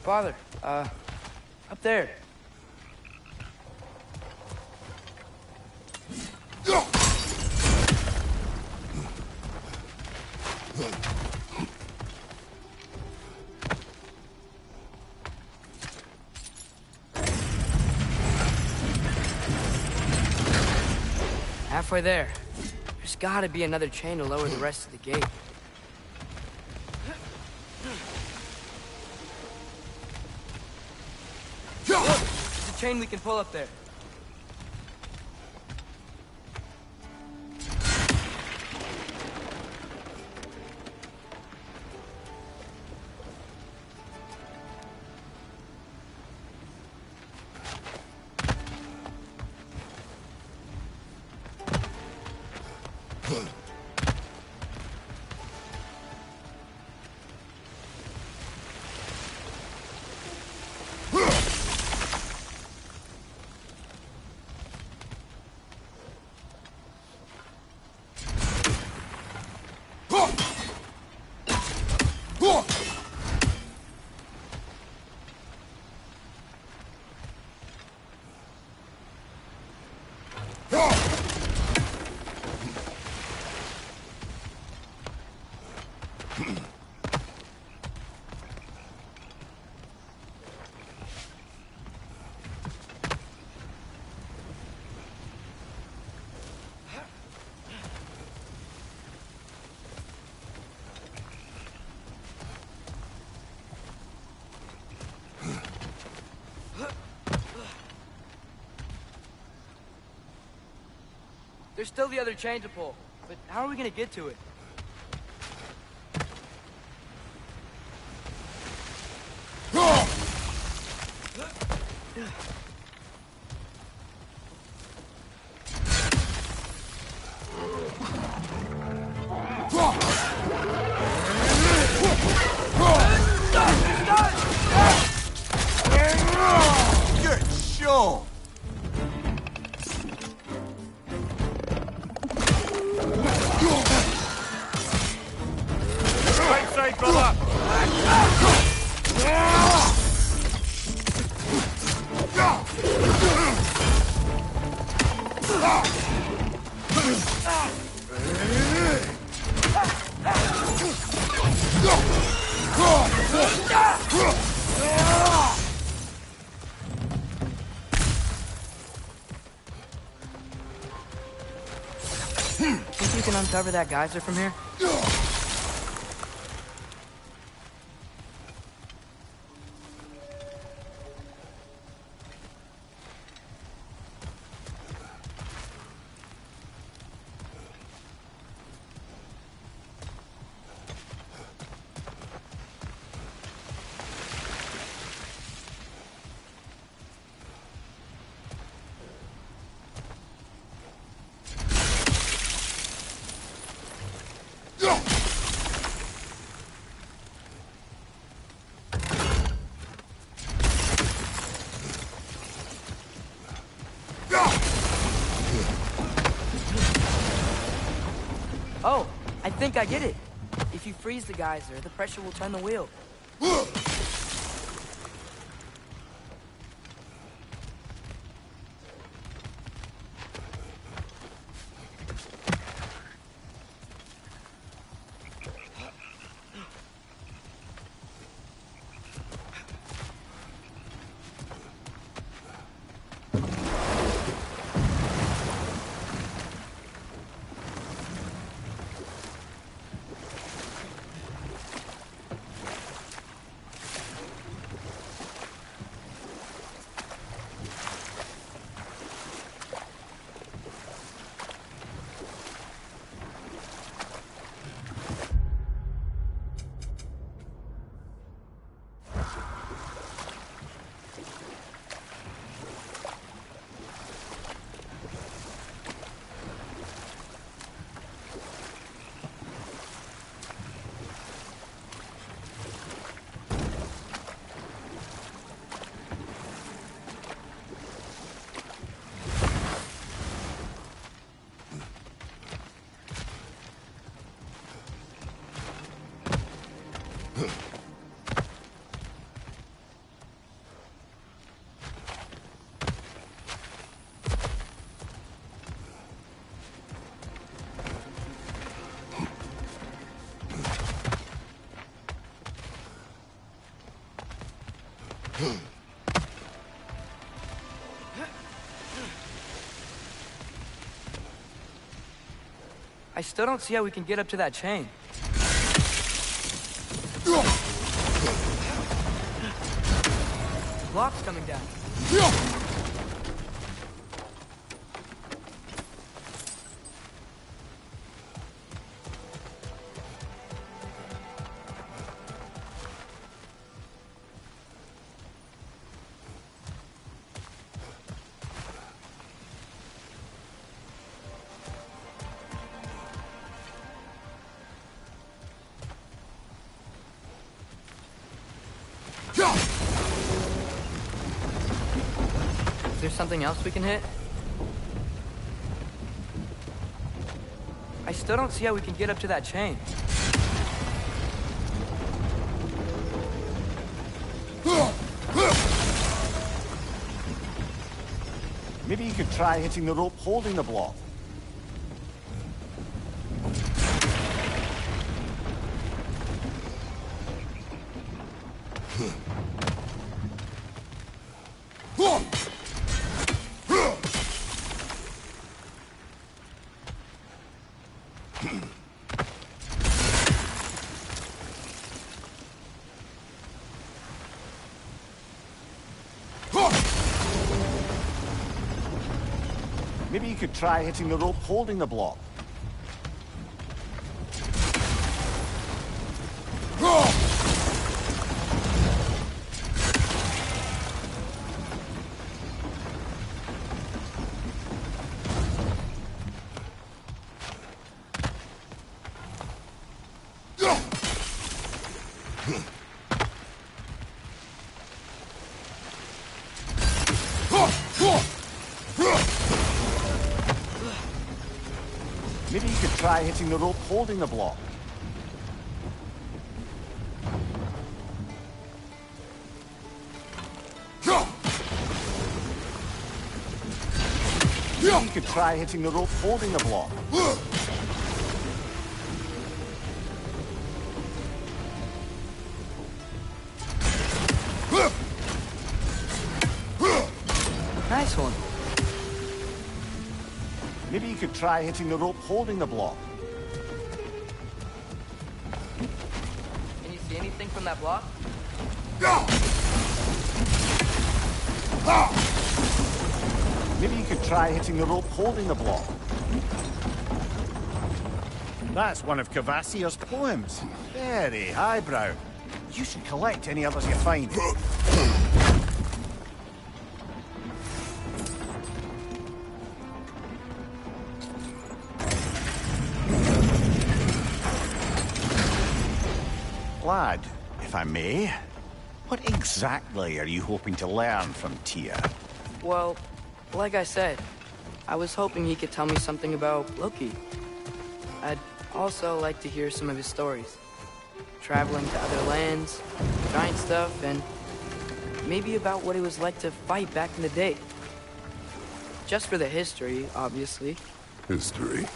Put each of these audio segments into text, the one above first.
Father, up there. Halfway there. There's gotta be another chain to lower the rest of the gate. Look, there's a chain we can pull up there. There's still the other chain to pull, but how are we gonna get to it? Good show! Right, brother! Think you can uncover that geyser from here? Oh, I think I get it. If you freeze the geyser, the pressure will turn the wheel. I still don't see how we can get up to that chain. Block's coming down. Is there something else we can hit? I still don't see how we can get up to that chain. Maybe you could try hitting the rope holding the block. Maybe you could try hitting the rope holding the block. Maybe you could try hitting the rope holding the block. Maybe you could try hitting the rope holding the block. Nice one. Maybe you could try hitting the rope holding the block. Can you see anything from that block? Maybe you could try hitting the rope holding the block. That's one of Cavassier's poems. Very highbrow. You should collect any others you find. Lad, if I may, what exactly are you hoping to learn from Tyr? Well, like I said, I was hoping he could tell me something about Loki. I'd also like to hear some of his stories. Traveling to other lands, giant stuff, and maybe about what it was like to fight back in the day. Just for the history, obviously. History?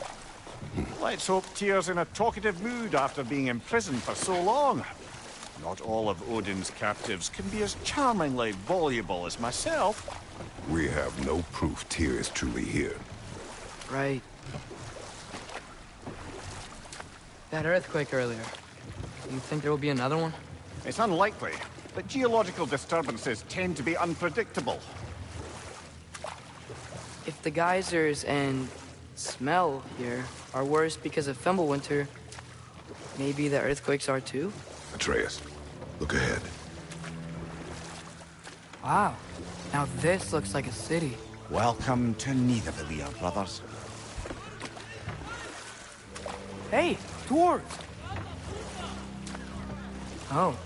Let's hope Tyr's in a talkative mood after being imprisoned for so long. Not all of Odin's captives can be as charmingly voluble as myself. We have no proof Tyr is truly here. Right. That earthquake earlier. You think there will be another one? It's unlikely, but geological disturbances tend to be unpredictable. If the geysers and smell here are worse because of Fimbulwinter, maybe the earthquakes are too? Atreus, look ahead. Wow. Now this looks like a city. Welcome to Nidavellir, brothers. Hey, dwarves! Oh.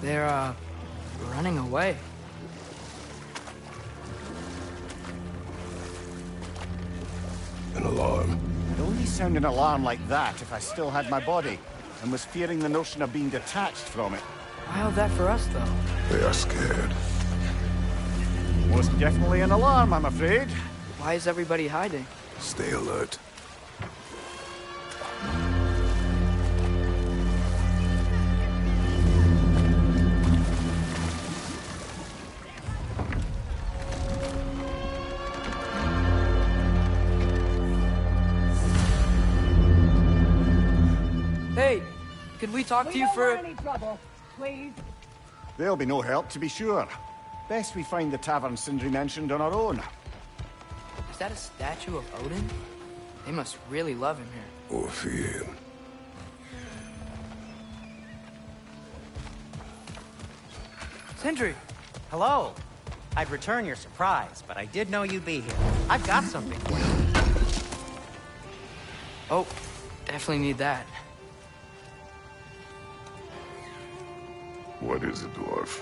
They're, running away. An alarm. I'd only sound an alarm like that if I still had my body, and was fearing the notion of being detached from it. Wild that for us, though. They are scared. Most definitely an alarm, I'm afraid. Why is everybody hiding? Stay alert. could we talk to you don't for... want any trouble, please. There'll be no help, to be sure. Best we find the tavern Sindri mentioned on our own. Is that a statue of Odin? They must really love him here. Or fear him. Sindri! Hello. I'd return your surprise, but I did know you'd be here. I've got something for you. Oh, definitely need that. What is it, dwarf?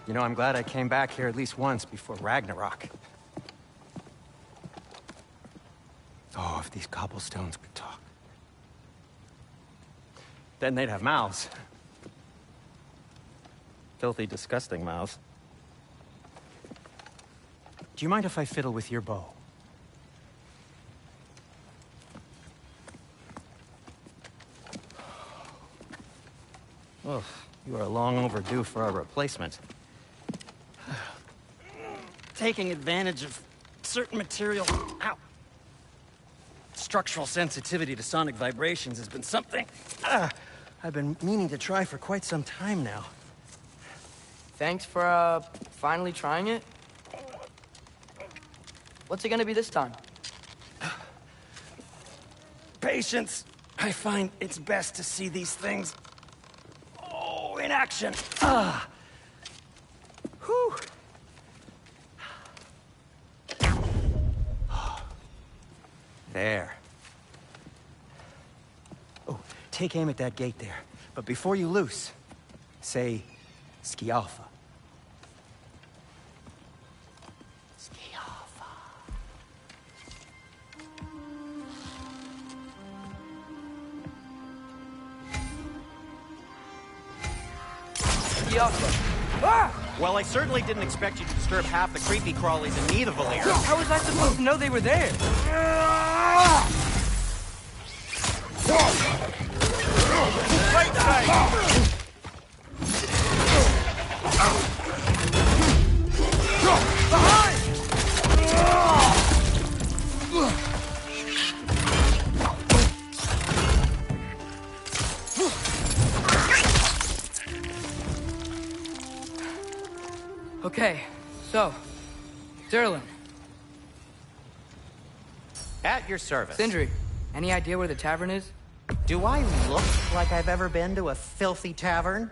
You know, I'm glad I came back here at least once before Ragnarok. Oh, if these cobblestones could talk. Then they'd have mouths. Filthy, disgusting mouths. Do you mind if I fiddle with your bow? Oh, you are long overdue for a replacement. Taking advantage of certain material... Ow! Structural sensitivity to sonic vibrations has been something I've been meaning to try for quite some time now. Thanks for, finally trying it. What's it gonna be this time? Patience. I find it's best to see these things... Oh, in action. Whew. There. Oh, take aim at that gate there. But before you loose, say, Skialfa. Skialfa. Skialfa. Ah! Well, I certainly didn't expect you to disturb half the creepy crawlies in Nidavellir. How was I supposed to know they were there? Right side! Okay, so, Durlin, At your service. Sindri, any idea where the tavern is? Do I look like I've ever been to a filthy tavern?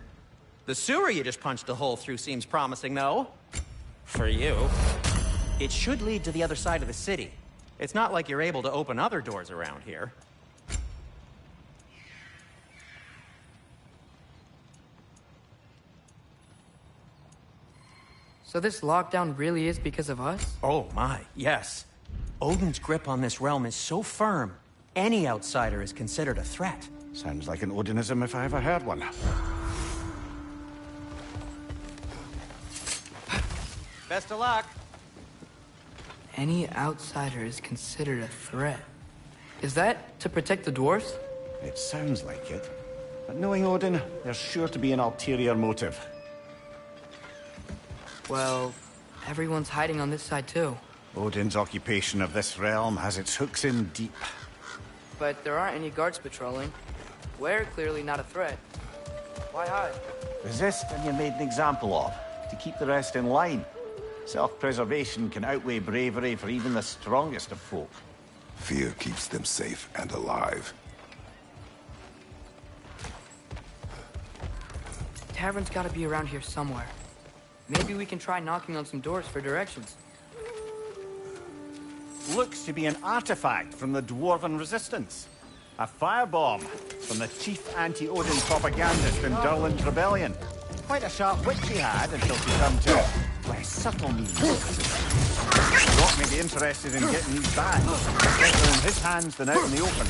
The sewer you just punched a hole through seems promising, though. For you. It should lead to the other side of the city. It's not like you're able to open other doors around here. So this lockdown really is because of us? Oh my, yes. Odin's grip on this realm is so firm, any outsider is considered a threat. Sounds like an Odinism if I ever heard one. Best of luck. Any outsider is considered a threat. Is that to protect the dwarves? It sounds like it. But knowing Odin, there's sure to be an ulterior motive. Well, everyone's hiding on this side too. Odin's occupation of this realm has its hooks in deep. But there aren't any guards patrolling. We're clearly not a threat. Why hide? Resist and you're made an example of, to keep the rest in line. Self-preservation can outweigh bravery for even the strongest of folk. Fear keeps them safe and alive. Tavern's gotta be around here somewhere. Maybe we can try knocking on some doors for directions. Looks to be an artifact from the Dwarven Resistance. A firebomb from the chief anti-Odin propagandist in Durlin's rebellion. Quite a sharp wit she had until she turned to it. By subtle means. What made me interested in getting these back? Better in his hands than out in the open.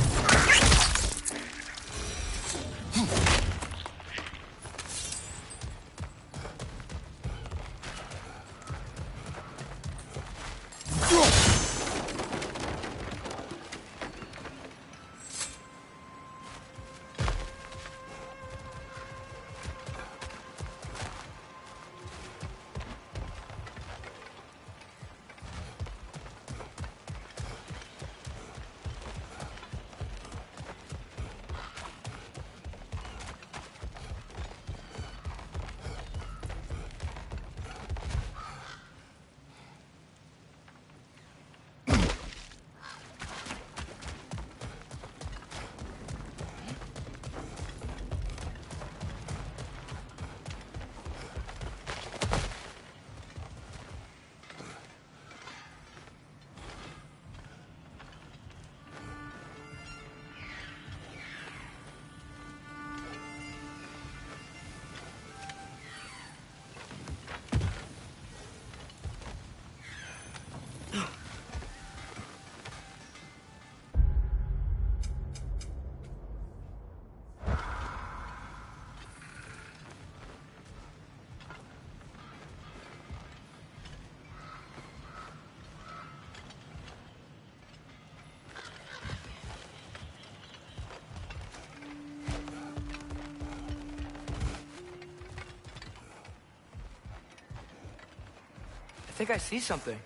think I see something.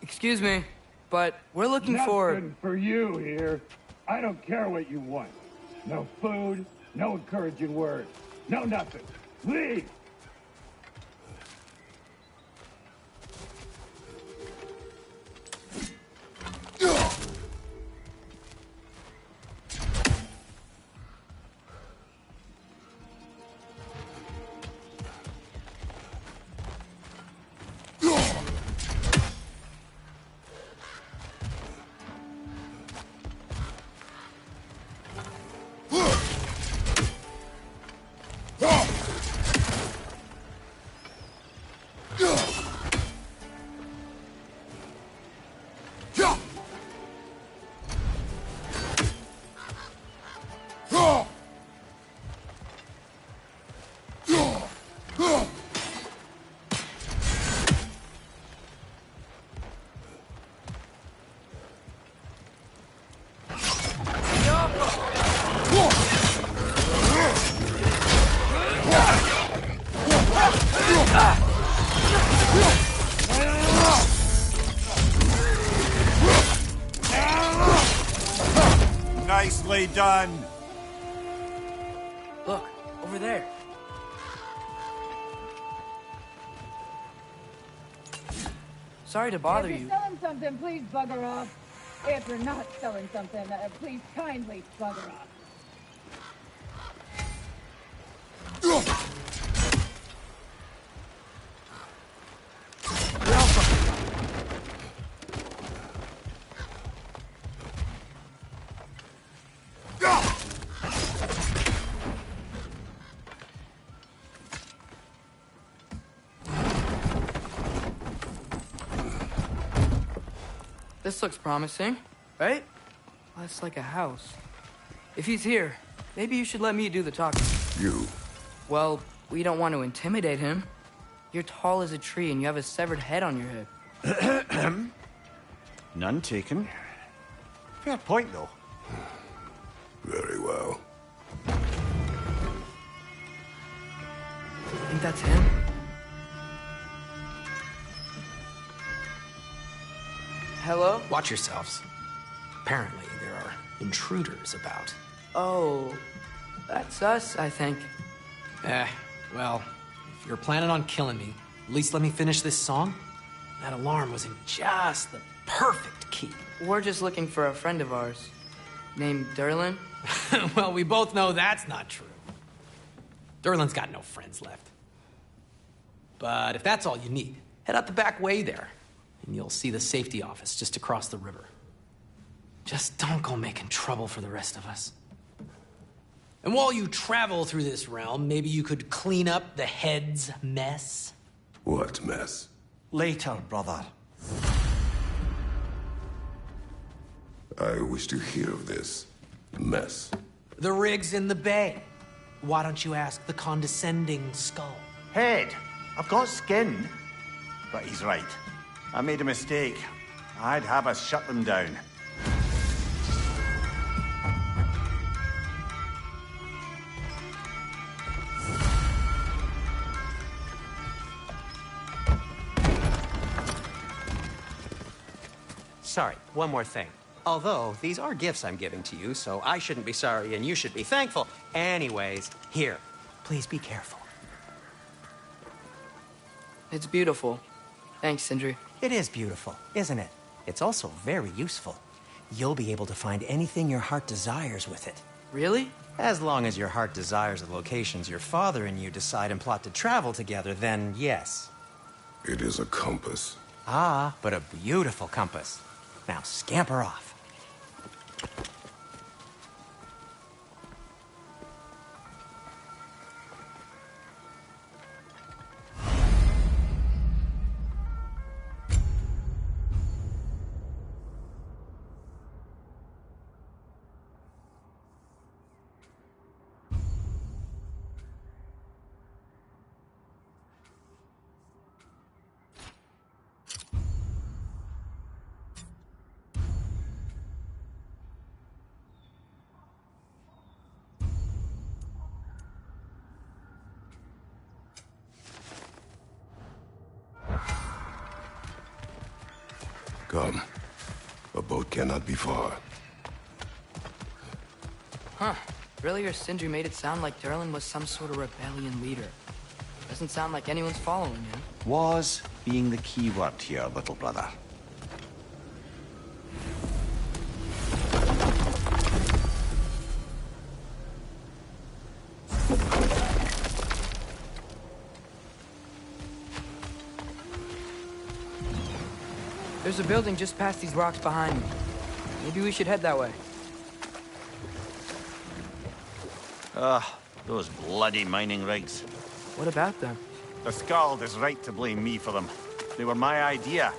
Excuse me, but we're looking for... Nothing for you here. I don't care what you want. No food, no encouraging words, no nothing. Leave! Nicely done. Look, over there. Sorry to bother If you. you're selling something, please bugger off. If you're not selling something, please kindly bugger off. This looks promising, right? That's like a house. If he's here, maybe you should let me do the talking. You. Well, we don't want to intimidate him. You're tall as a tree and you have a severed head on your head. None taken. Fair point, though. Very well. Think that's him? Hello? Watch yourselves. Apparently, there are intruders about. Oh, that's us, I think. Well, if you're planning on killing me, at least let me finish this song. That alarm was in just the perfect key. We're just looking for a friend of ours named Derlin. Well, we both know that's not true. Derlin's got no friends left. But if that's all you need, head out the back way there, and you'll see the safety office just across the river. Just don't go making trouble for the rest of us. And while you travel through this realm, maybe you could clean up the head's mess? What mess? Later, brother. I wish to hear of this mess. The rig's in the bay. Why don't you ask the condescending skull? Head, I've got skin. But he's right. I made a mistake. I'd have us shut them down. Sorry, one more thing. Although, these are gifts I'm giving to you, so I shouldn't be sorry and you should be thankful. Anyways, here, please be careful. It's beautiful. Thanks, Sindri. It is beautiful, isn't it? It's also very useful. You'll be able to find anything your heart desires with it. Really? As long as your heart desires the locations your father and you decide and plot to travel together, then yes. It is a compass. Ah, but a beautiful compass. Now scamper off. Come. A boat cannot be far. Huh. Earlier, Sindri made it sound like Durlin was some sort of rebellion leader. Doesn't sound like anyone's following him. Was being the key word here, little brother. There's a building just past these rocks behind me. Maybe we should head that way. Those bloody mining rigs. What about them? The Skald is right to blame me for them. They were my idea.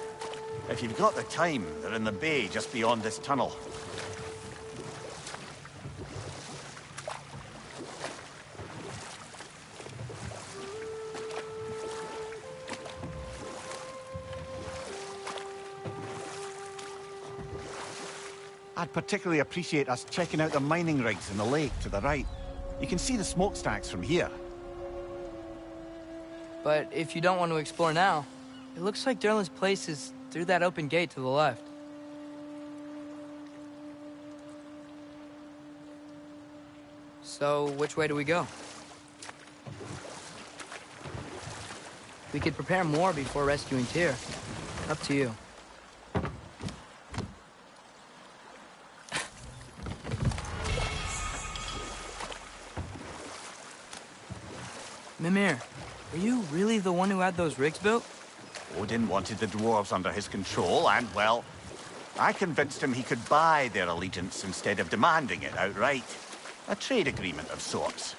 If you've got the time, they're in the bay just beyond this tunnel. I'd particularly appreciate us checking out the mining rigs in the lake to the right. You can see the smokestacks from here. But if you don't want to explore now, it looks like Durlin's place is through that open gate to the left. So, which way do we go? We could prepare more before rescuing Tyr. Up to you. Mimir, were you really the one who had those rigs built? Odin wanted the dwarves under his control, and, well, I convinced him he could buy their allegiance instead of demanding it outright. A trade agreement of sorts.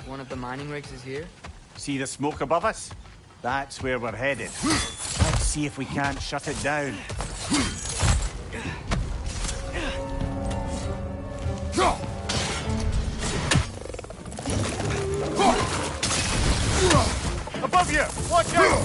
One of the mining rigs is here? See the smoke above us? That's where we're headed. Let's see if we can't shut it down. Above you! Watch out!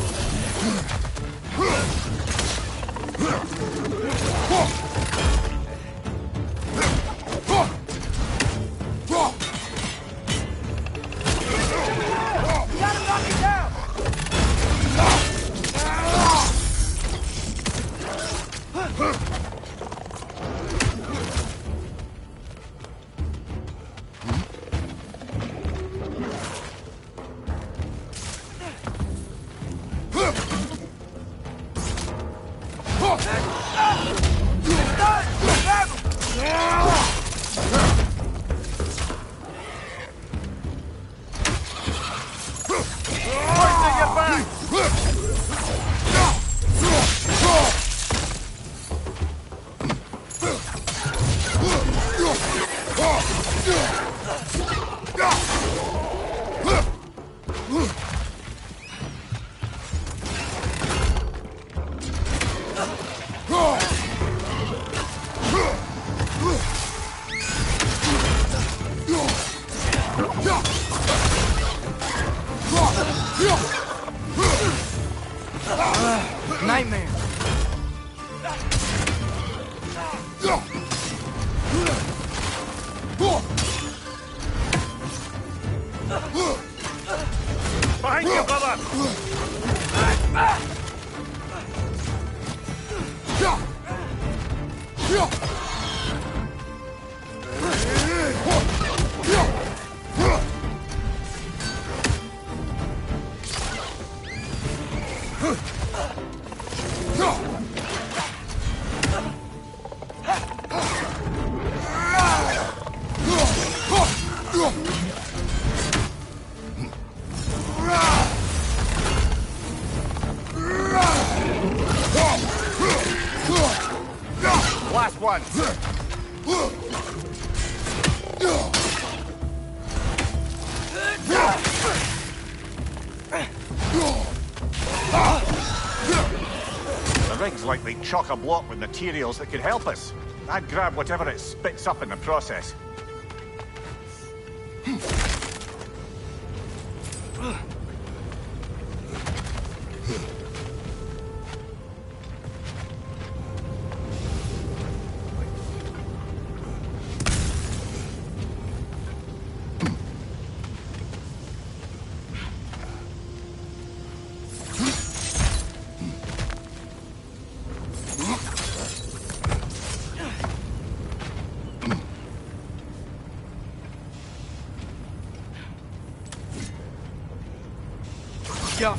Nightmare. Behind you, brother! Last one! The rig's likely chock-a-block with materials that could help us. I'd grab whatever it spits up in the process. Yeah.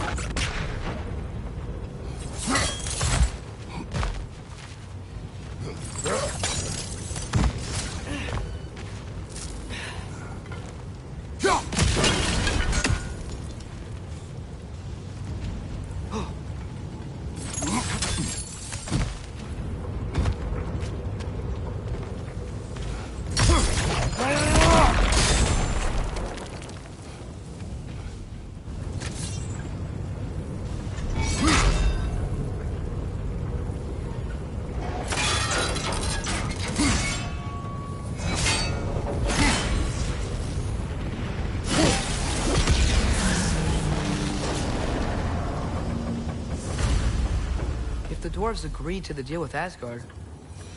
If the dwarves agreed to the deal with Asgard,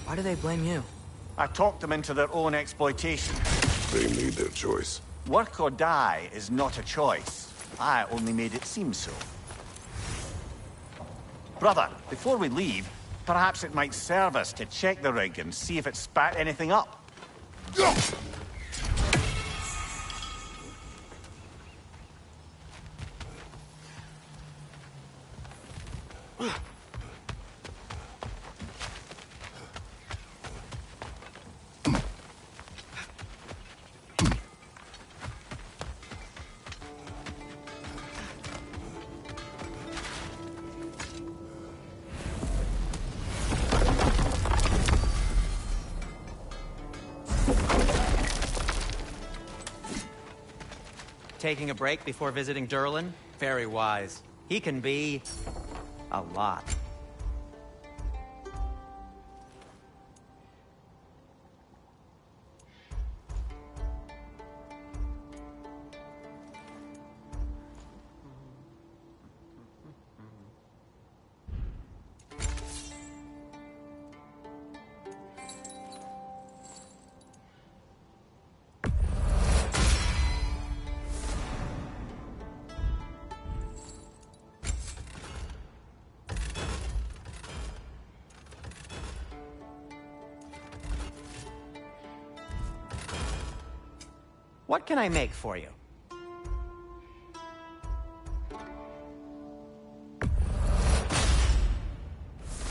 why do they blame you? I talked them into their own exploitation. They made their choice. Work or die is not a choice. I only made it seem so. Brother, before we leave, perhaps it might serve us to check the rig and see if it spat anything up. Taking a break before visiting Durlin? Very wise. He can be... a lot. What can I make for you?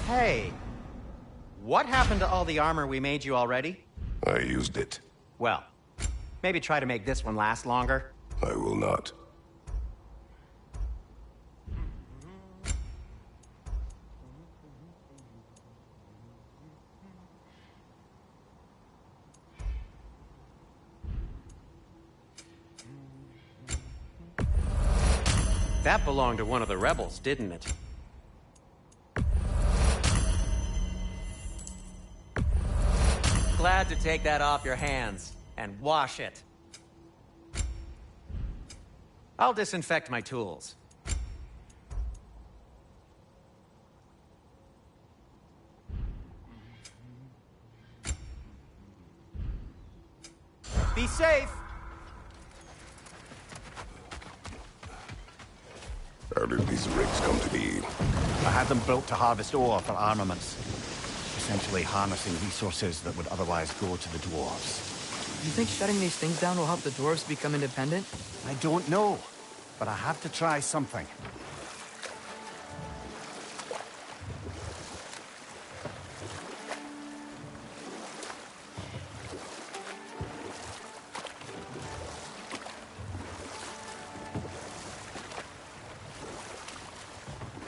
Hey, what happened to all the armor we made you already? I used it. Well, maybe try to make this one last longer. I will not. That belonged to one of the rebels, didn't it? Glad to take that off your hands and wash it. I'll disinfect my tools. Be safe! How did these rigs come to be? I had them built to harvest ore for armaments. Essentially harnessing resources that would otherwise go to the dwarves. You think shutting these things down will help the dwarves become independent? I don't know, but I have to try something.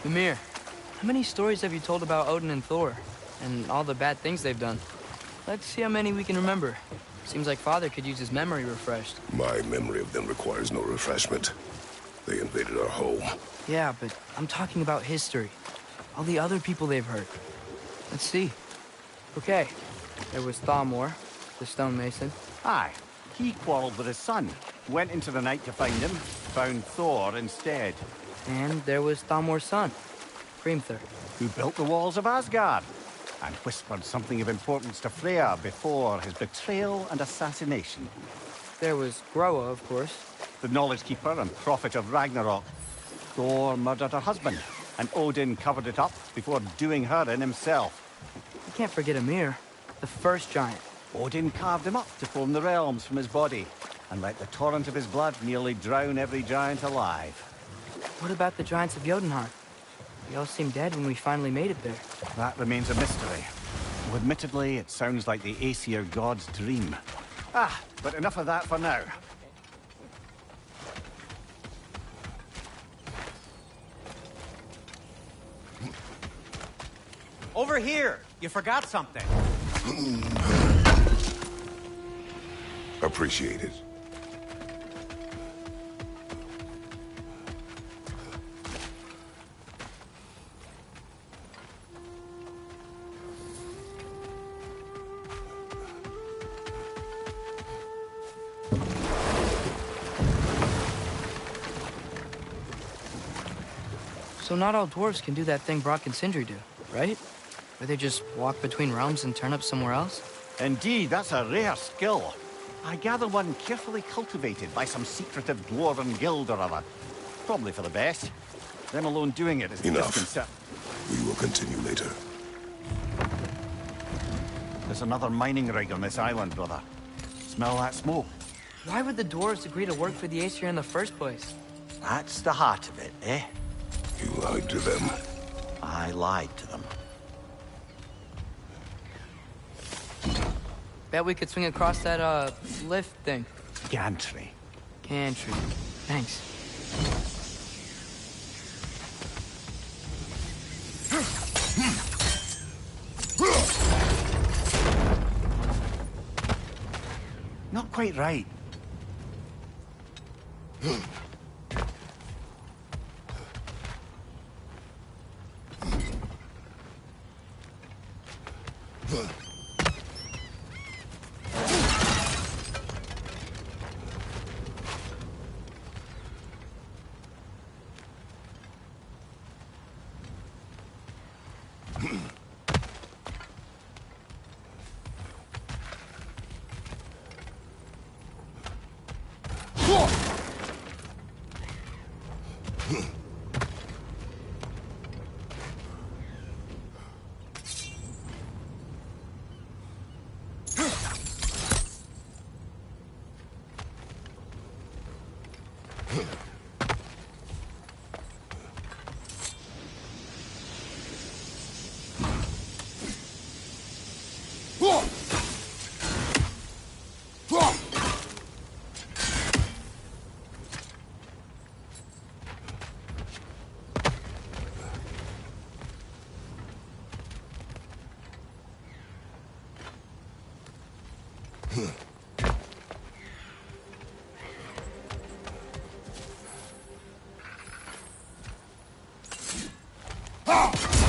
Ymir, how many stories have you told about Odin and Thor? And all the bad things they've done? Let's see how many we can remember. Seems like Father could use his memory refreshed. My memory of them requires no refreshment. They invaded our home. Yeah, but I'm talking about history. All the other people they've hurt. Let's see. Okay, there was Thalmor, the stonemason. Aye, he quarreled with his son. Went into the night to find him, found Thor instead. And there was Thalmor's son, Hrimthur. Who built the walls of Asgard, and whispered something of importance to Freya before his betrayal and assassination. There was Groa, of course. The knowledge keeper and prophet of Ragnarok. Thor murdered her husband, and Odin covered it up before doing her in himself. You can't forget Ymir, the first giant. Odin carved him up to form the realms from his body, and let the torrent of his blood nearly drown every giant alive. What about the Giants of Jotunheim? They all seemed dead when we finally made it there. That remains a mystery. Well, admittedly, it sounds like the Aesir god's dream. Ah, but enough of that for now. Over here! You forgot something. Appreciate it. So not all dwarves can do that thing Brock and Sindri do, right? Where they just walk between realms and turn up somewhere else? Indeed, that's a rare skill. I gather one carefully cultivated by some secretive dwarven guild or other. Probably for the best. Them alone doing it is Enough. disconcert. We will continue later. There's another mining rig on this island, brother. Smell that smoke? Why would the dwarves agree to work for the Aesir in the first place? That's the heart of it, eh? You lied to them. I lied to them. Bet we could swing across that, lift thing. Gantry. Gantry. Thanks. Not quite right.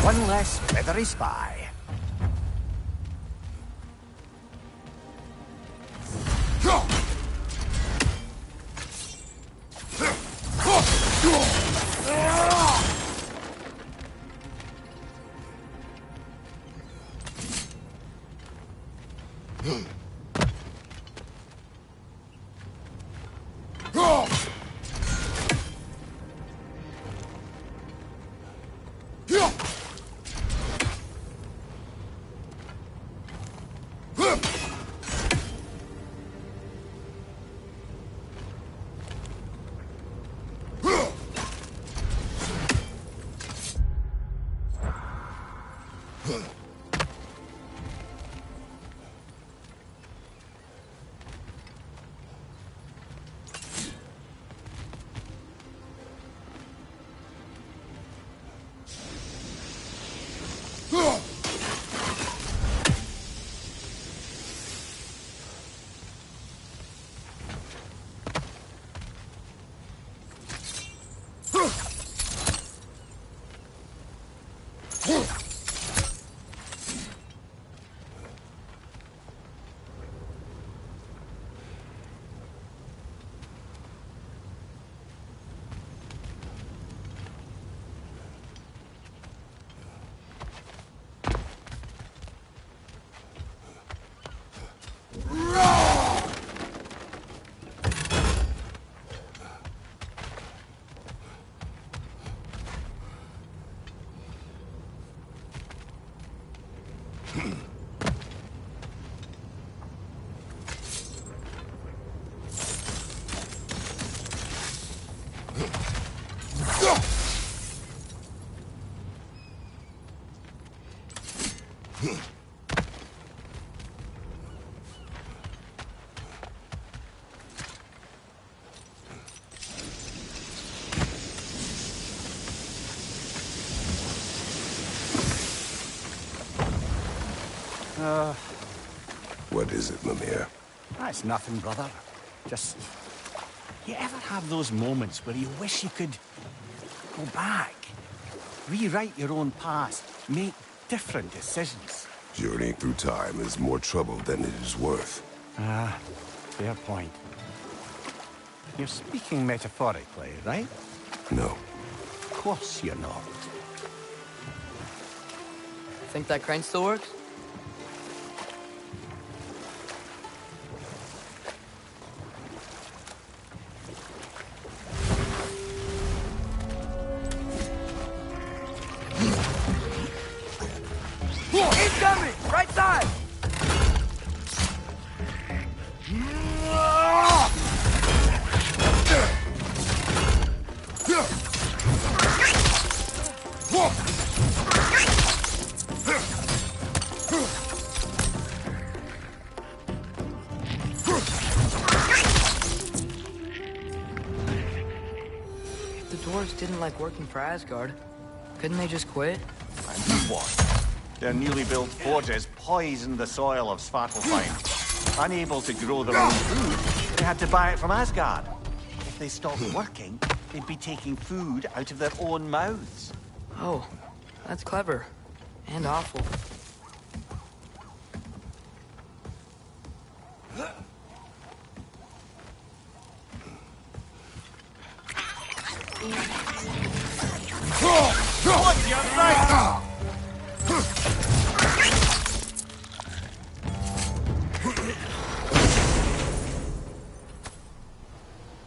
One less feathery spy. What is it, Mimir? That's nothing, brother. Just... You ever have those moments where you wish you could go back? Rewrite your own past, make different decisions? Journeying through time is more trouble than it is worth. Ah, fair point. You're speaking metaphorically, right? No. Of course you're not. Think that crane still works? He's coming! Right side! If the dwarves didn't like working for Asgard, couldn't they just quit? And what? Their newly built forges poisoned the soil of Svartalfheim. Unable to grow their own food, they had to buy it from Asgard. If they stopped working, they'd be taking food out of their own mouths. Oh, that's clever. And awful. What? You're right!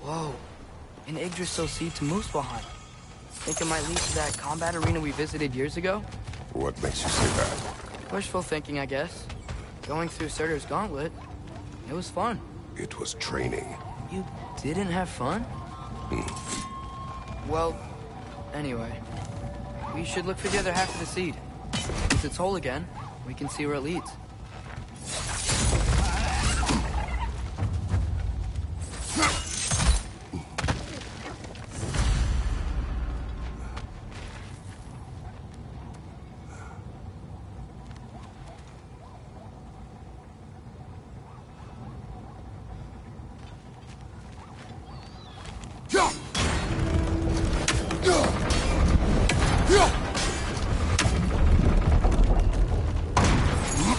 Whoa. An Yggdrasil seed to Muspelheim. Think it might lead to that combat arena we visited years ago? What makes you say that? Wishful thinking, I guess. Going through Surtur's gauntlet, it was fun. It was training. You didn't have fun? Well, anyway. We should look for the other half of the seed. Once it's whole again, we can see where it leads.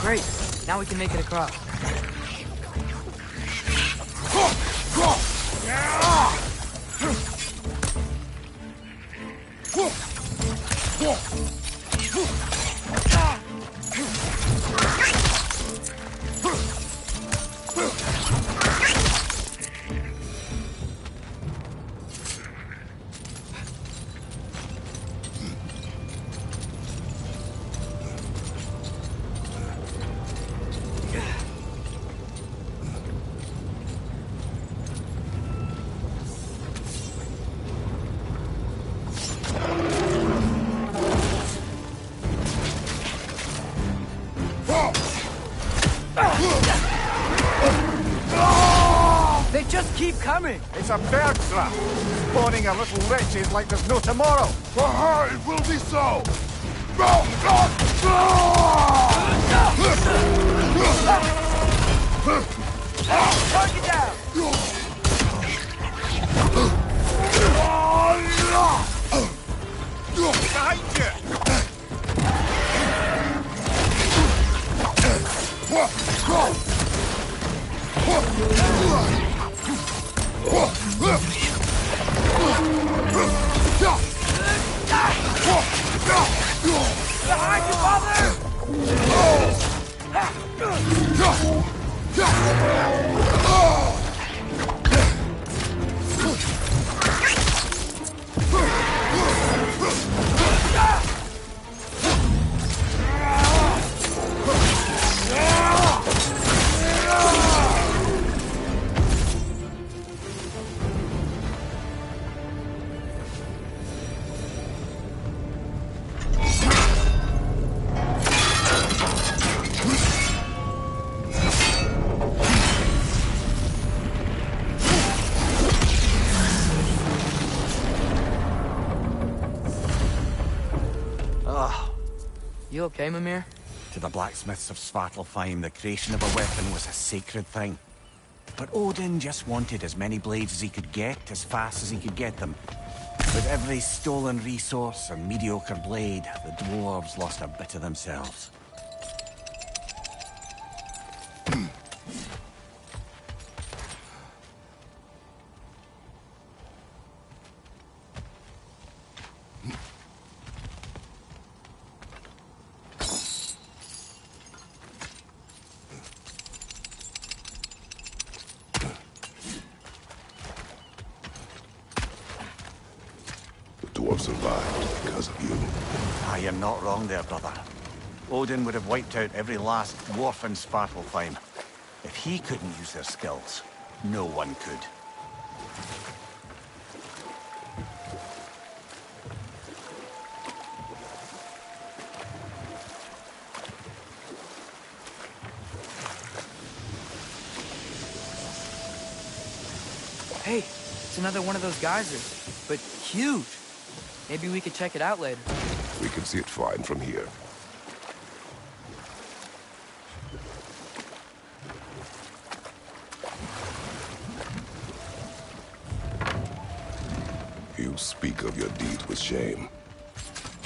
Great. Now we can make it across. They just keep coming! It's a bird trap, spawning a little wretches like there's no tomorrow. For her, it will be so! Target down! Behind you! Behind you, father! You okay, Mimir? To the blacksmiths of Svartalfheim, the creation of a weapon was a sacred thing. But Odin just wanted as many blades as he could get, as fast as he could get them. With every stolen resource and mediocre blade, the dwarves lost a bit of themselves. Survived because of you. Ah, you're not wrong there, brother. Odin would have wiped out every last dwarf in Svartalfheim. If he couldn't use their skills, no one could. Hey, it's another one of those geysers, but huge. Maybe we could check it out later. We can see it fine from here. You speak of your deeds with shame.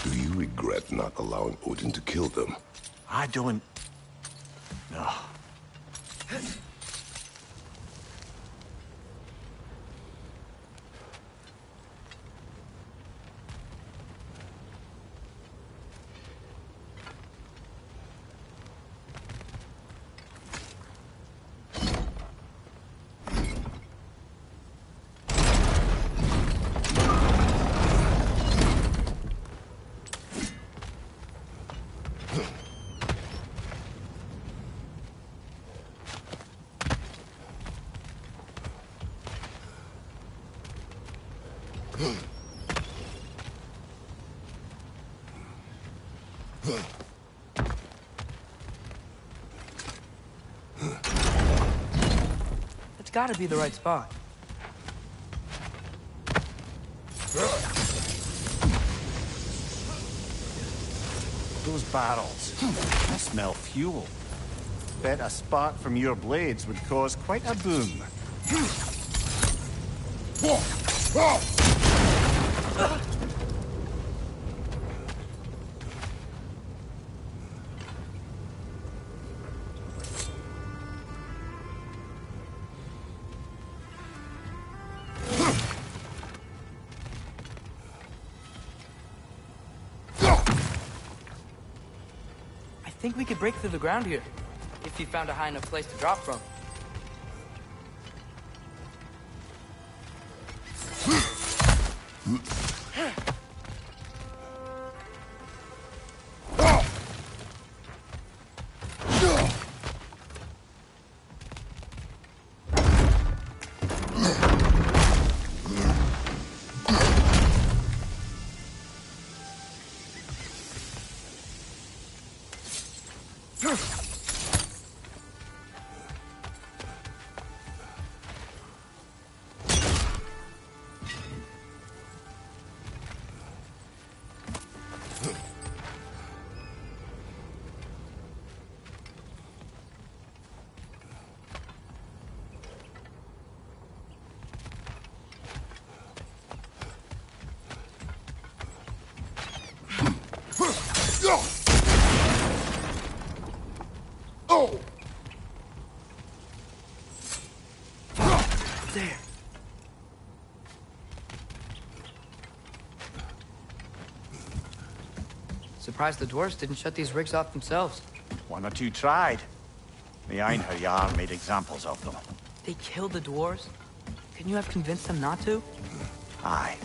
Do you regret not allowing Odin to kill them? I don't... No. It's gotta be the right spot. Those barrels. They smell fuel. Bet a spark from your blades would cause quite a boom. I think we could break through the ground here, if you found a high enough place to drop from. There. Surprised the dwarves didn't shut these rigs off themselves. One or two tried. The Einherjar made examples of them. They killed the dwarves? Couldn't you have convinced them not to? Aye.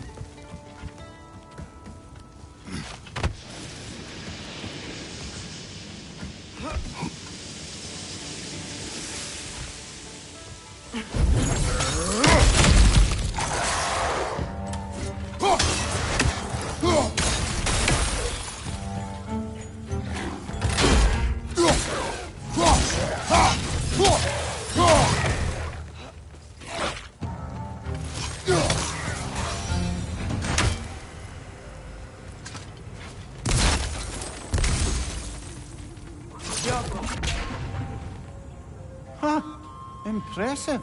Huh. Impressive.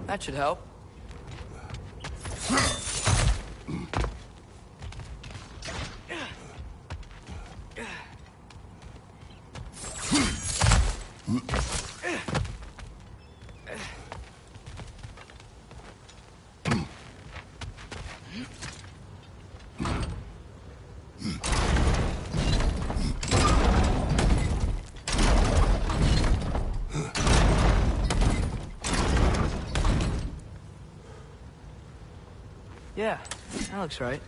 That should help. Yeah, that looks right.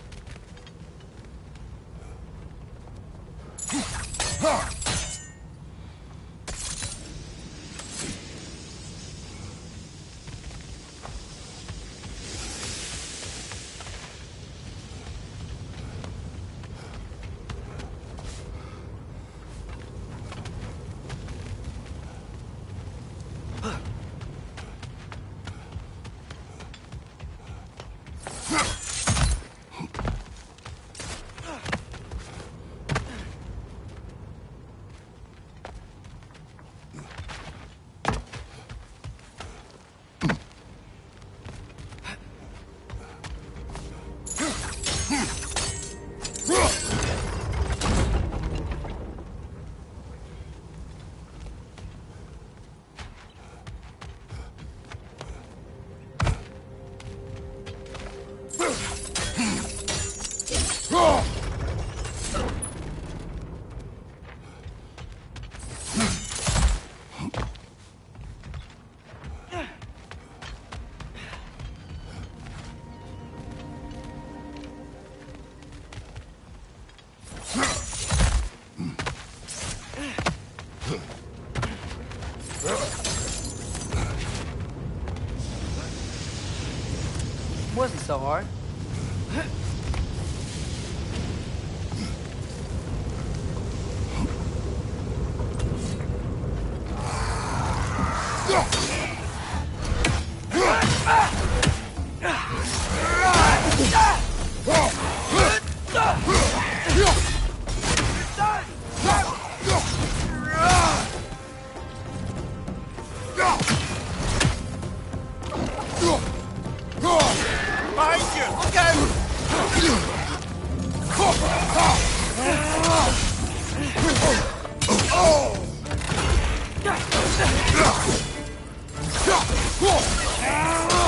Wasn't so hard.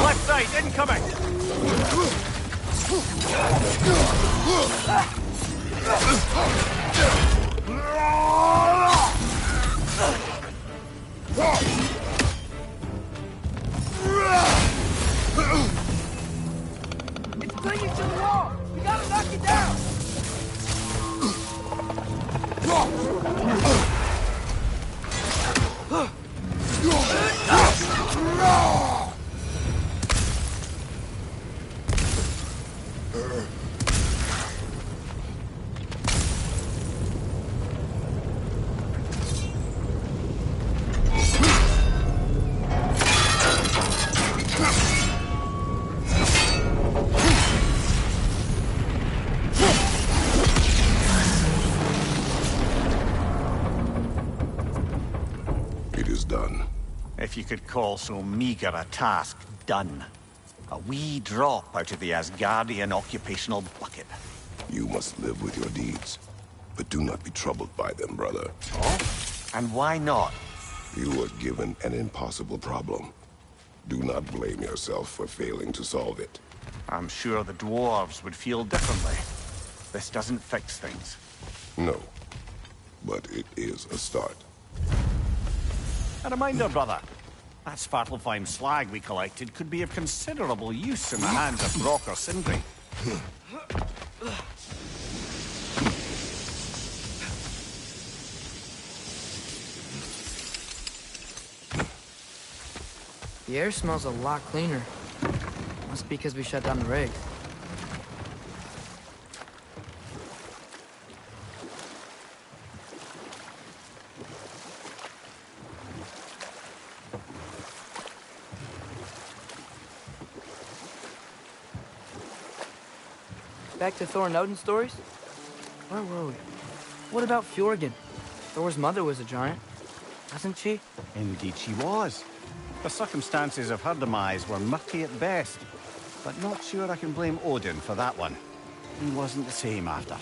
Left side, incoming! It's clinging to the wall! We gotta knock it down! It is done. If you could call so meager a task done. A wee drop out of the Asgardian occupational bucket. You must live with your deeds. But do not be troubled by them, brother. Oh? And why not? You were given an impossible problem. Do not blame yourself for failing to solve it. I'm sure the dwarves would feel differently. This doesn't fix things. No. But it is a start. A reminder, brother. That Svartalfheim slag we collected could be of considerable use in the hands of Brock or Sindri. The air smells a lot cleaner. Must be because we shut down the rig. Back to Thor and Odin stories? Where were we? What about Fjorgen? Thor's mother was a giant, wasn't she? Indeed she was. The circumstances of her demise were murky at best, but not sure I can blame Odin for that one. He wasn't the same after.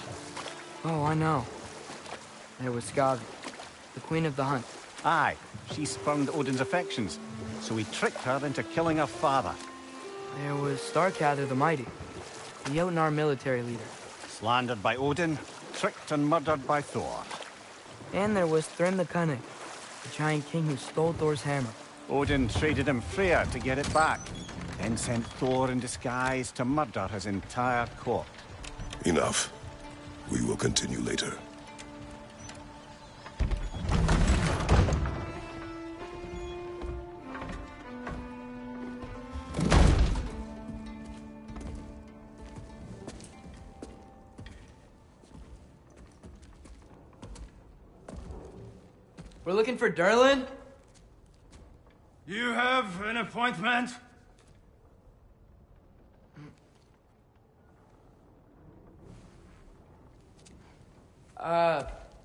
Oh, I know. There was Skavi, the queen of the hunt. Aye, she spurned Odin's affections, so he tricked her into killing her father. There was Starkadr the Mighty, the Jotnar military leader. Slandered by Odin, tricked and murdered by Thor. And there was Thrym the Cunning, the giant king who stole Thor's hammer. Odin traded him Freya to get it back, then sent Thor in disguise to murder his entire court. Enough. We will continue later. We're looking for Durlin? You have an appointment?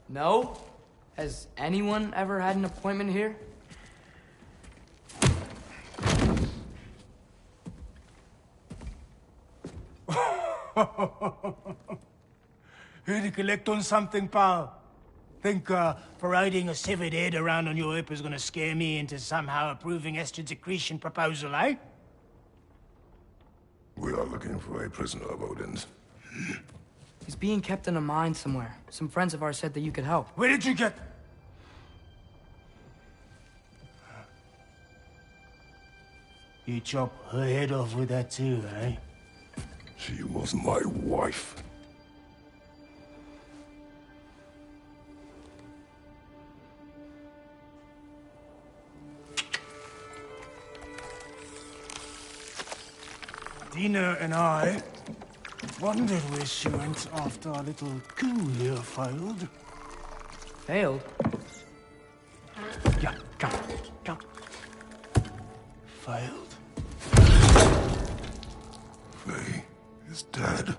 No? Has anyone ever had an appointment here? Here to collect on something, pal? Think, parading a severed head around on your hip is gonna scare me into somehow approving Esther's accretion proposal, eh? We are looking for a prisoner of Odin's. He's being kept in a mine somewhere. Some friends of ours said that you could help. Where did you get... You chop her head off with that too, eh? She was my wife. Dina and I wondered where she went after our little coup here failed. Failed? Yeah, come. Failed. Faye is dead.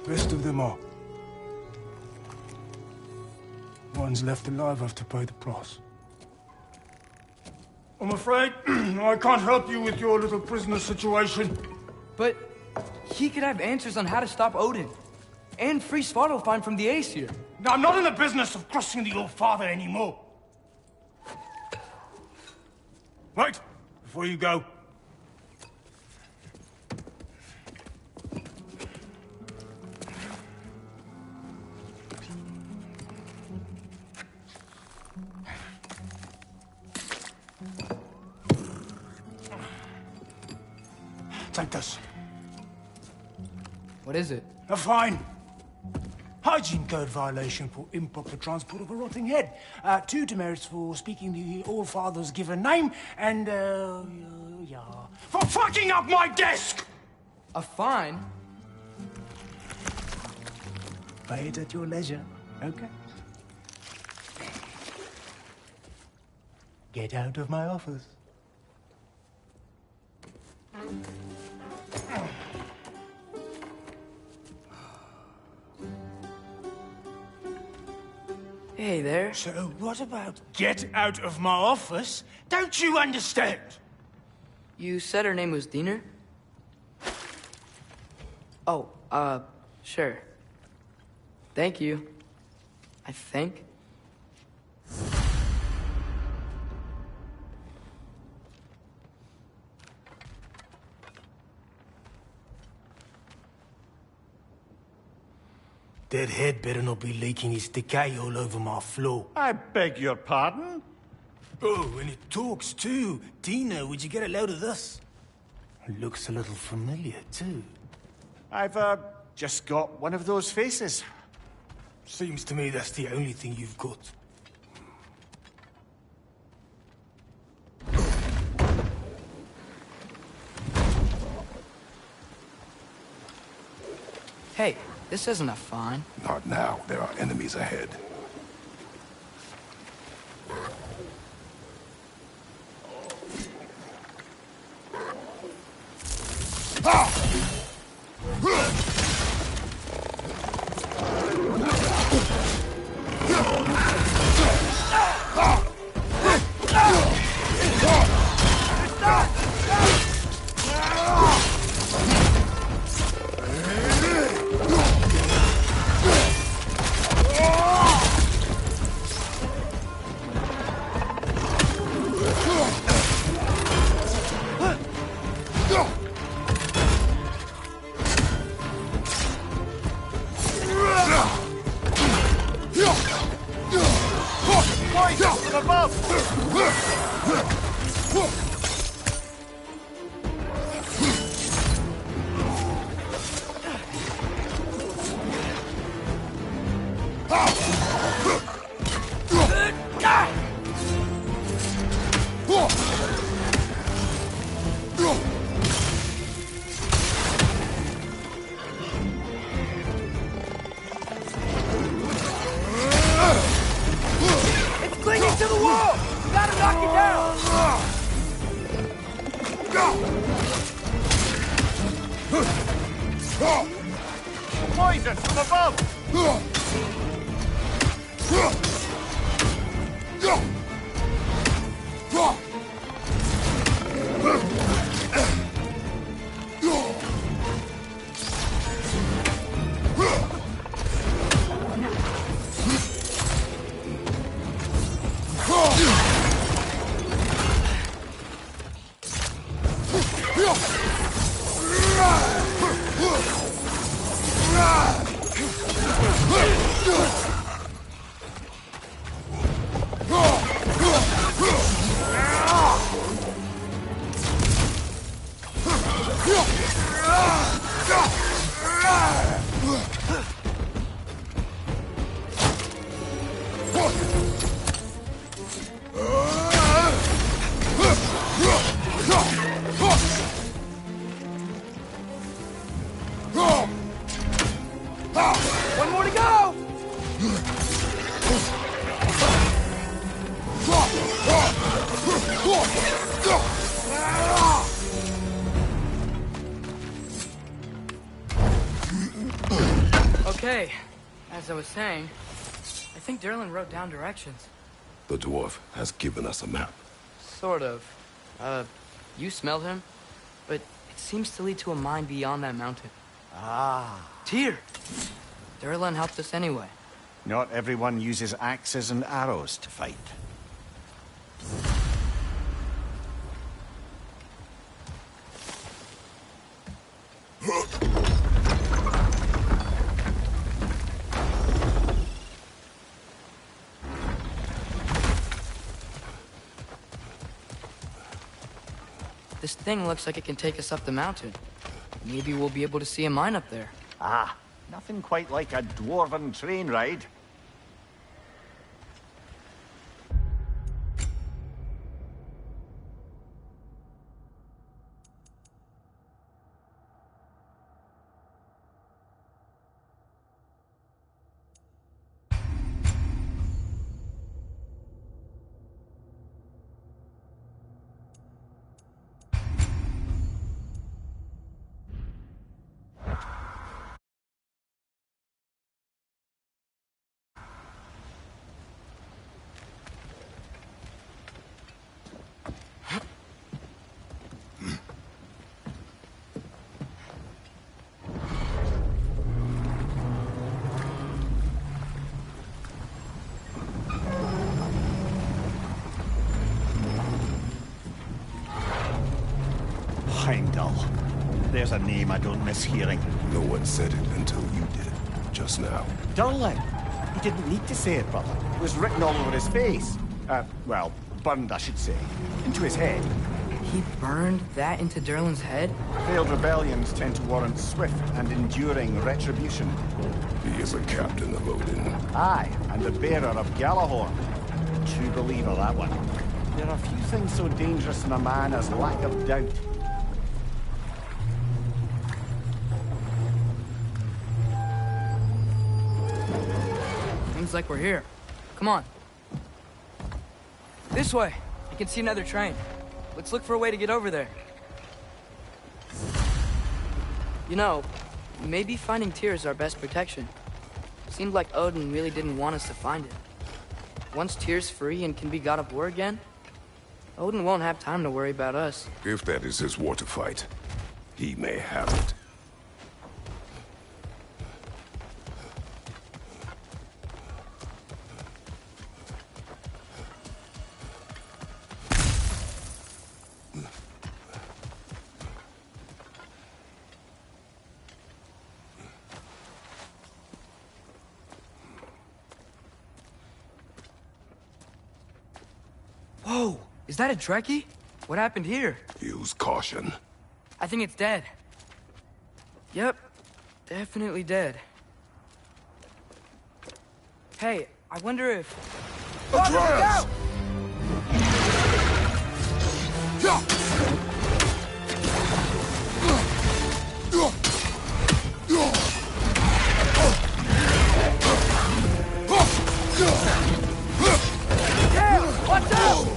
Rest of them are. One's left alive have to pay the price. I'm afraid I can't help you with your little prisoner situation. But he could have answers on how to stop Odin. And free Svartalfheim from the Aesir. I'm not in the business of crossing the All Father anymore. Right, before you go. Take this. What is it? A fine. Hygiene code violation for improper transport of a rotting head. 2 demerits for speaking the All-Father's given name, and, yeah... for fucking up my desk! A fine? Pay it at your leisure, okay? Get out of my office. Hey there. So what about get out of my office? Don't you understand? You said her name was Diener? Oh, sure. Thank you. I think. That head better not be leaking its decay all over my floor. I beg your pardon? Oh, and it talks too. Dina, would you get a load of this? It looks a little familiar too. I've, just got one of those faces. Seems to me that's the only thing you've got. Hey, this isn't a fine. Not now. There are enemies ahead. Poison from above! It's clinging to the wall! You gotta knock it down! Poison from above! One more to go! Okay, as I was saying, I think Derlin wrote down directions. The dwarf has given us a map. Sort of. You smelled him, but it seems to lead to a mine beyond that mountain. Ah. Tyr! Derlin helped us anyway. Not everyone uses axes and arrows to fight. This thing looks like it can take us up the mountain. Maybe we'll be able to see a mine up there. Ah, nothing quite like a dwarven train ride. Heimdall. There's a name I don't miss hearing. No one said it until you did, just now. Durlin. He didn't need to say it, brother. It was written all over his face. Well, burned, I should say. Into his head. He burned that into Derlin's head? Failed rebellions tend to warrant swift and enduring retribution. He is a captain of Odin. Aye, and the bearer of Galahorn. True believer, that one. There are few things so dangerous in a man as lack of doubt. Seems like we're here. Come on. This way. I can see another train. Let's look for a way to get over there. You know, maybe finding Tyr is our best protection. Seemed like Odin really didn't want us to find it. Once Tyr's free and can be God of War again, Odin won't have time to worry about us. If that is his war to fight, he may have it. Whoa, is that a Trekkie? What happened here? Use caution. I think it's dead. Yep, definitely dead. Hey, I wonder if... Atreus! Yeah, watch out!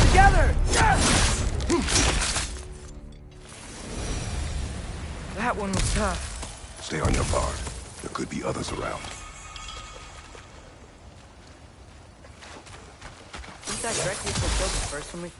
Together! That one was tough. Stay on your guard. There could be others around. Didn't that directly fulfill the first one we...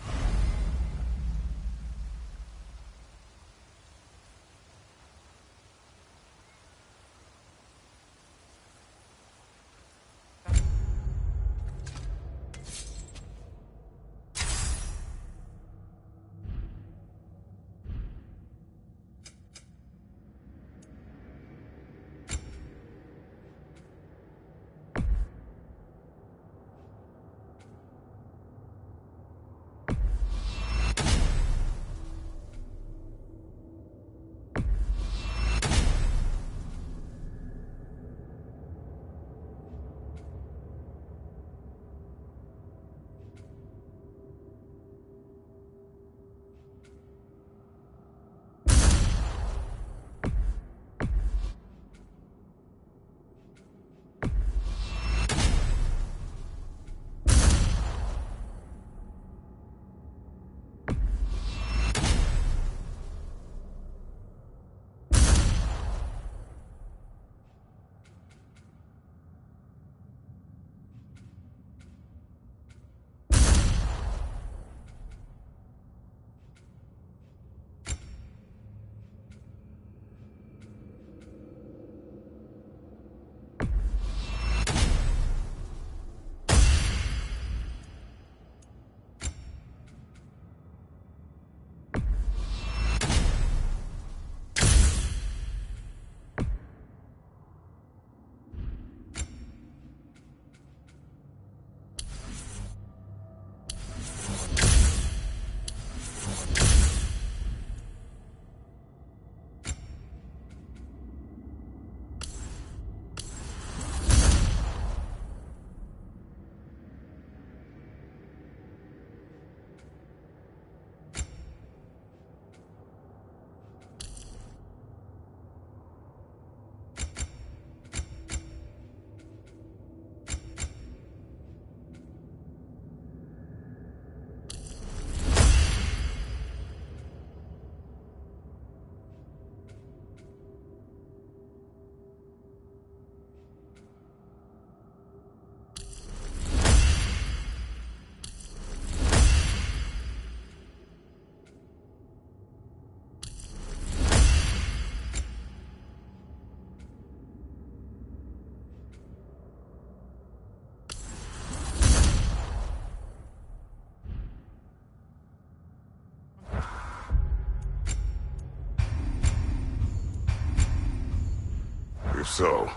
If so,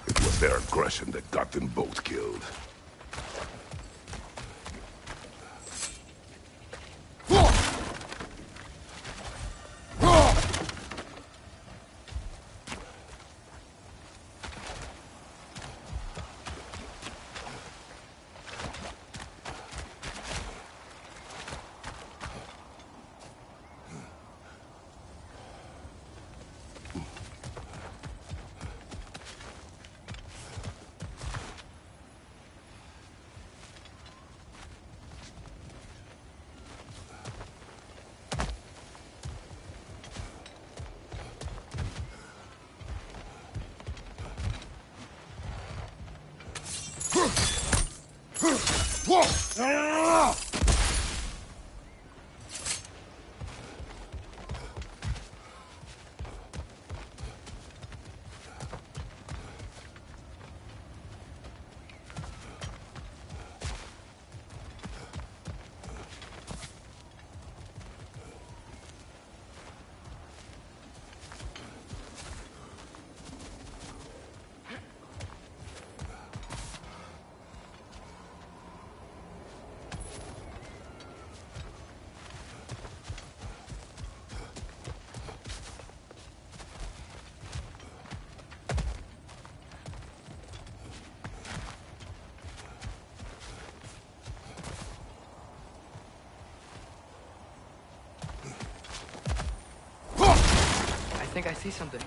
it was their aggression that got them both killed. I think I see something.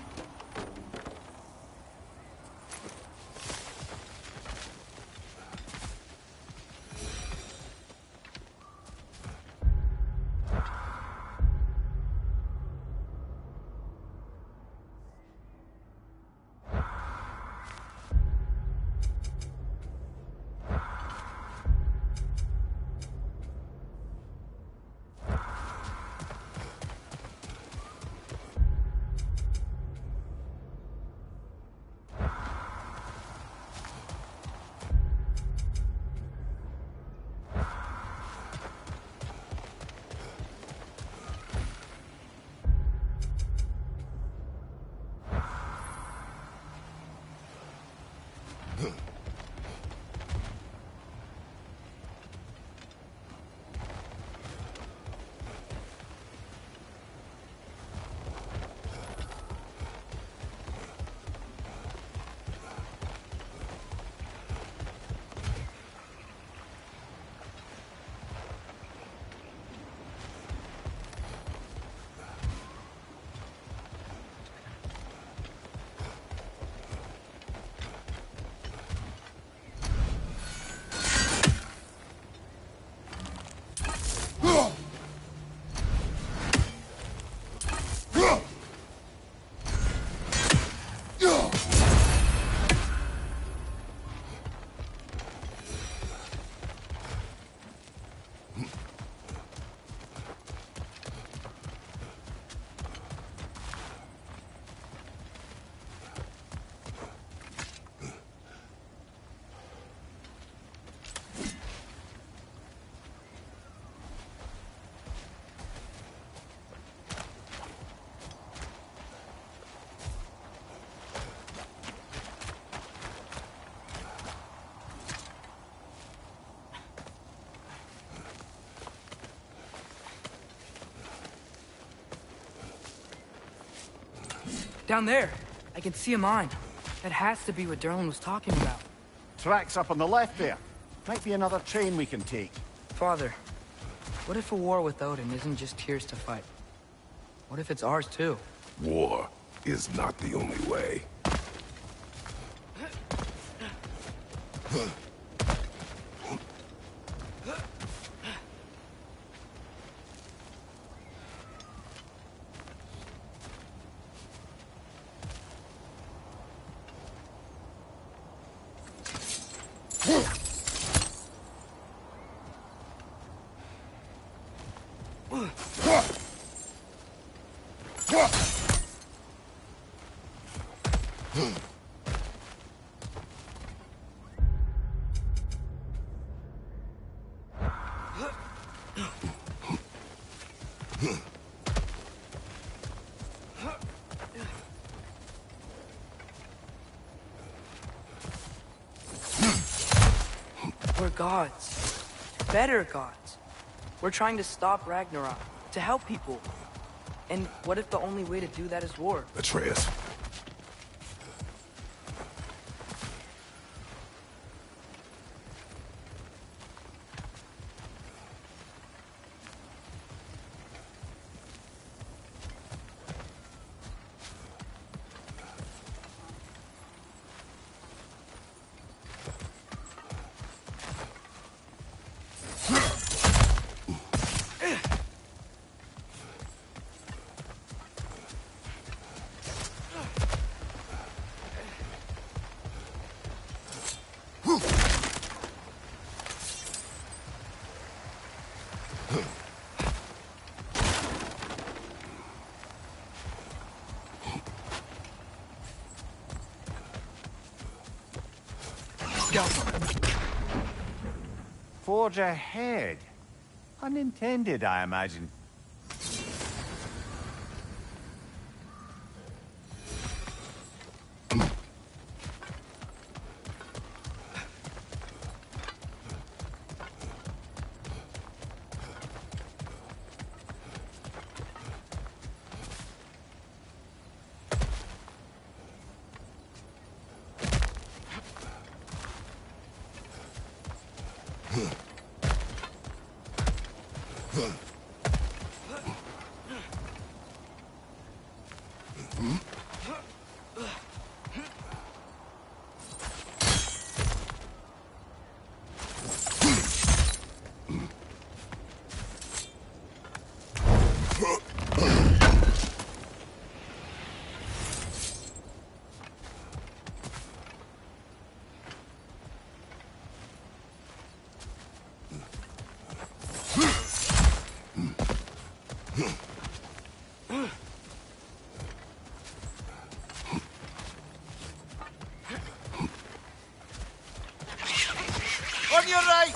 Down there, I can see a mine. That has to be what Derlin was talking about. Tracks up on the left there. Might be another train we can take. Father, what if a war with Odin isn't just Tyr's to fight? What if it's ours too? War is not the only way. gods. Better gods. We're trying to stop Ragnarok, to help people. And what if the only way to do that is war? Atreus. Forge ahead. Unintended, I imagine. On your right!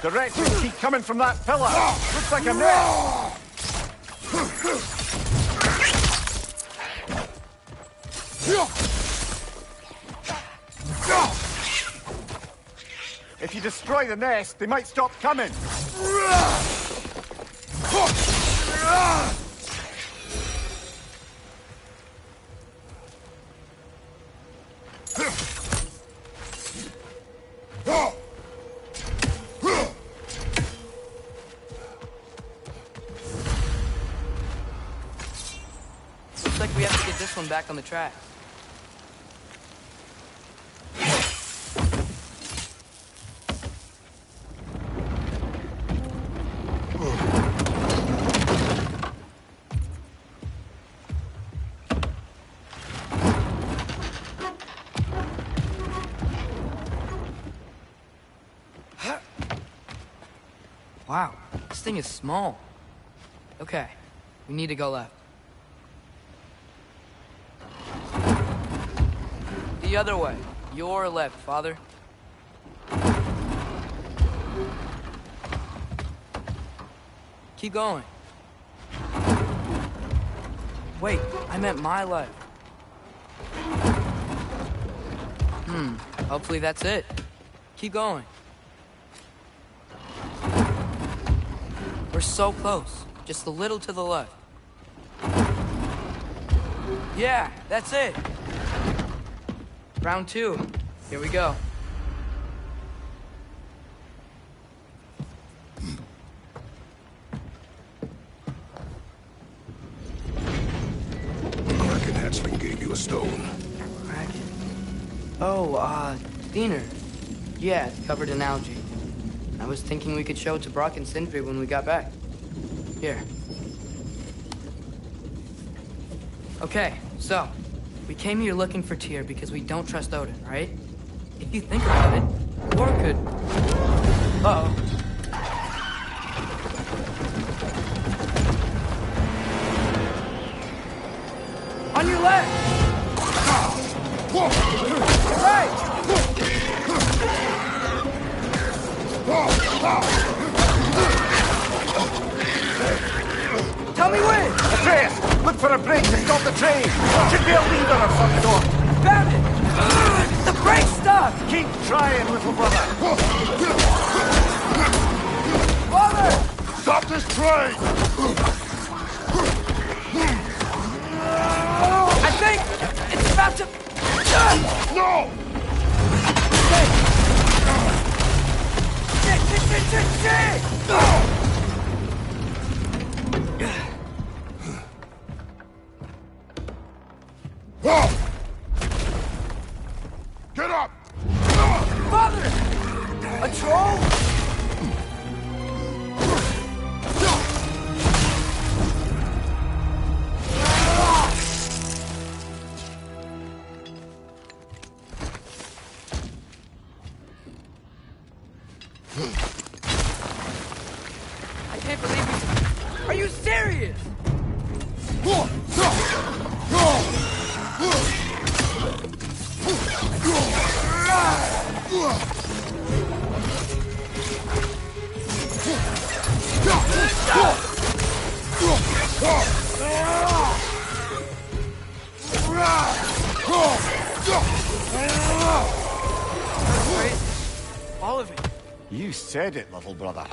Directions keep coming from that pillar. Looks like a net. If you destroy the nest, they might stop coming. Looks like we have to get this one back on the track. Wow, this thing is small. Okay, we need to go left. The other way. Your left, Father. Keep going. Wait, I meant my left. Hopefully that's it. Keep going. We're so close. Just a little to the left. Yeah, that's it. Round 2. Here we go. Kraken hatchling gave you a stone. Kraken. Oh, Diener. Yeah, it's covered in algae. I was thinking we could show it to Brock and Sindri when we got back. Here. Okay, so, we came here looking for Tyr because we don't trust Odin, right? If you think about it, war could... Uh-oh. On your left! Right! Tell me when! Atreus, look for a brake to stop the train. Should be a lever of some sort. Found it! The brake's stuck! Keep trying, little brother. Father! Stop this train! I think it's about to... No! Shit! Get up! Father! A troll? I can't believe you... Are you serious? All of it. You said it, little brother.